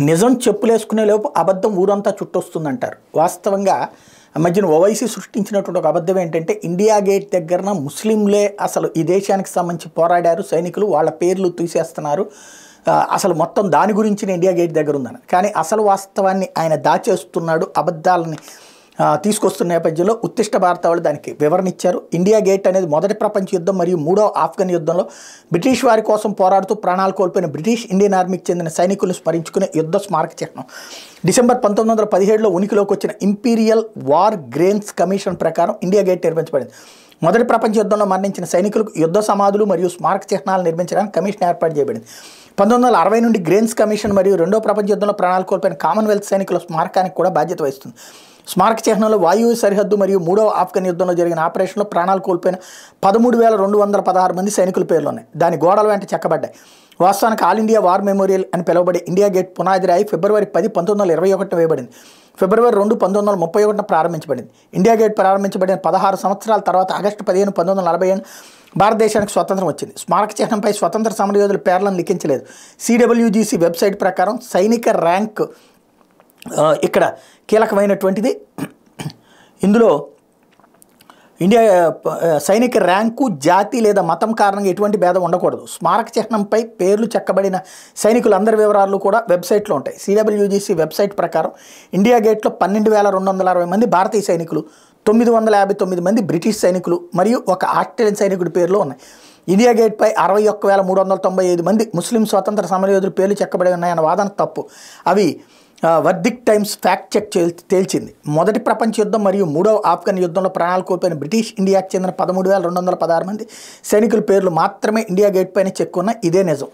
నిజం చెప్పులేసుకునే లోపు అబద్ధం ఊరంతా చుట్టొస్తుందంటారు. వాస్తవంగా మధ్యన ఓవైసీ సృష్టించినటువంటి ఒక అబద్ధం ఏంటంటే ఇండియా గేట్ దగ్గరన ముస్లింలే అసలు ఈ దేశానికి సంబంధించి పోరాడారు, సైనికులు వాళ్ళ పేర్లు తీసేస్తున్నారు, అసలు మొత్తం దాని గురించి ఇండియా గేట్ దగ్గర ఉందని. కానీ అసలు వాస్తవాన్ని ఆయన దాచేస్తున్నాడు, అబద్ధాలని తీసుకొస్తున్న నేపథ్యంలో ఉత్తిష్ట భారత వాళ్ళు దానికి వివరణ ఇచ్చారు. ఇండియా గేట్ అనేది మొదటి ప్రపంచ యుద్ధం మరియు మూడవ ఆఫ్ఘన్ యుద్ధంలో బ్రిటిష్ వారి కోసం పోరాడుతూ ప్రాణాలు కోల్పోయిన బ్రిటిష్ ఇండియన్ ఆర్మీకి చెందిన సైనికులను స్మరించుకునే యుద్ధ స్మారక చిహ్నం. డిసెంబర్ 1917లో ఉనికిలోకి వచ్చిన ఇంపీరియల్ వార్ గ్రేన్స్ కమిషన్ ప్రకారం ఇండియా గేట్ నిర్మించబడింది. మొదటి ప్రపంచ యుద్ధంలో మరణించిన సైనికులకు యుద్ధ సమాధులు మరియు స్మారక చిహ్నాలు నిర్మించడానికి కమిషన్ ఏర్పాటు చేయబడింది. 1960 నుండి గ్రేన్స్ కమిషన్ మరియు రెండో ప్రపంచ యుద్ధంలో ప్రాణాలు కోల్పోయిన కామన్వెల్త్ సైనికుల స్మారకానికి కూడా బాధ్యత వహిస్తుంది. స్మారక చిహ్నంలో వాయువ్య సరిహద్దు మరియు మూడవ ఆఫ్ఘన్ యుద్ధంలో జరిగిన ఆపరేషన్లో ప్రాణాలు కోల్పోయిన 13,216 మంది సైనికుల పేర్లు ఉన్నాయి. దాని గోడల వెంట చెక్కబడ్డాయి. వాస్తవానికి ఆల్ ఇండియా వార్ మెమోరియల్ అని పిలువబడే ఇండియా గేట్ పునాది రాయి ఫిబ్రవరి 10, 1921 వేయబడింది. ఫిబ్రవరి 2, 1931 ప్రారంభించబడింది. ఇండియా గేట్ ప్రారంభించబడిన 16 సంవత్సరాల తర్వాత ఆగస్టు 15, 1947 భారతదేశానికి స్వతంత్రం వచ్చింది. స్మారక చిహ్నంపై స్వతంత్ర సమరయోధుల పేర్లను లిఖించలేదు. సిడబ్ల్యూజీసీ వెబ్సైట్ ప్రకారం సైనిక ర్యాంక్ ఇక్కడ కీలకమైనటువంటిది. ఇందులో ఇండియా సైనిక ర్యాంకు, జాతి లేదా మతం కారణంగా ఎటువంటి భేదం ఉండకూడదు. స్మారక చిహ్నంపై పేర్లు చెక్కబడిన సైనికులందరి వివరాలు కూడా వెబ్సైట్లో ఉంటాయి. సిడబ్ల్యూజీసీ వెబ్సైట్ ప్రకారం ఇండియా గేట్లో 12,260 మంది భారతీయ సైనికులు, 959 మంది బ్రిటిష్ సైనికులు మరియు ఒక ఆస్ట్రేలియన్ సైనికుడి పేర్లు ఉన్నాయి. ఇండియా గేట్పై 61,395 మంది ముస్లిం స్వతంత్ర సమరయోధుల పేర్లు చెక్కబడి ఉన్నాయన్న వాదన తప్పు. అవి వర్దిక్ టైమ్స్ ఫ్యాక్ట్ చెక్ తేల్చింది. మొదటి ప్రపంచ యుద్ధం మరియు మూడవ ఆఫ్ఘన్ యుద్ధంలో ప్రాణాలు కోల్పోయిన బ్రిటిష్ ఇండియాకి చెందిన 13,216 మంది సైనికుల పేర్లు మాత్రమే ఇండియా గేట్ పైన చెక్కున్న ఇదే నిజం.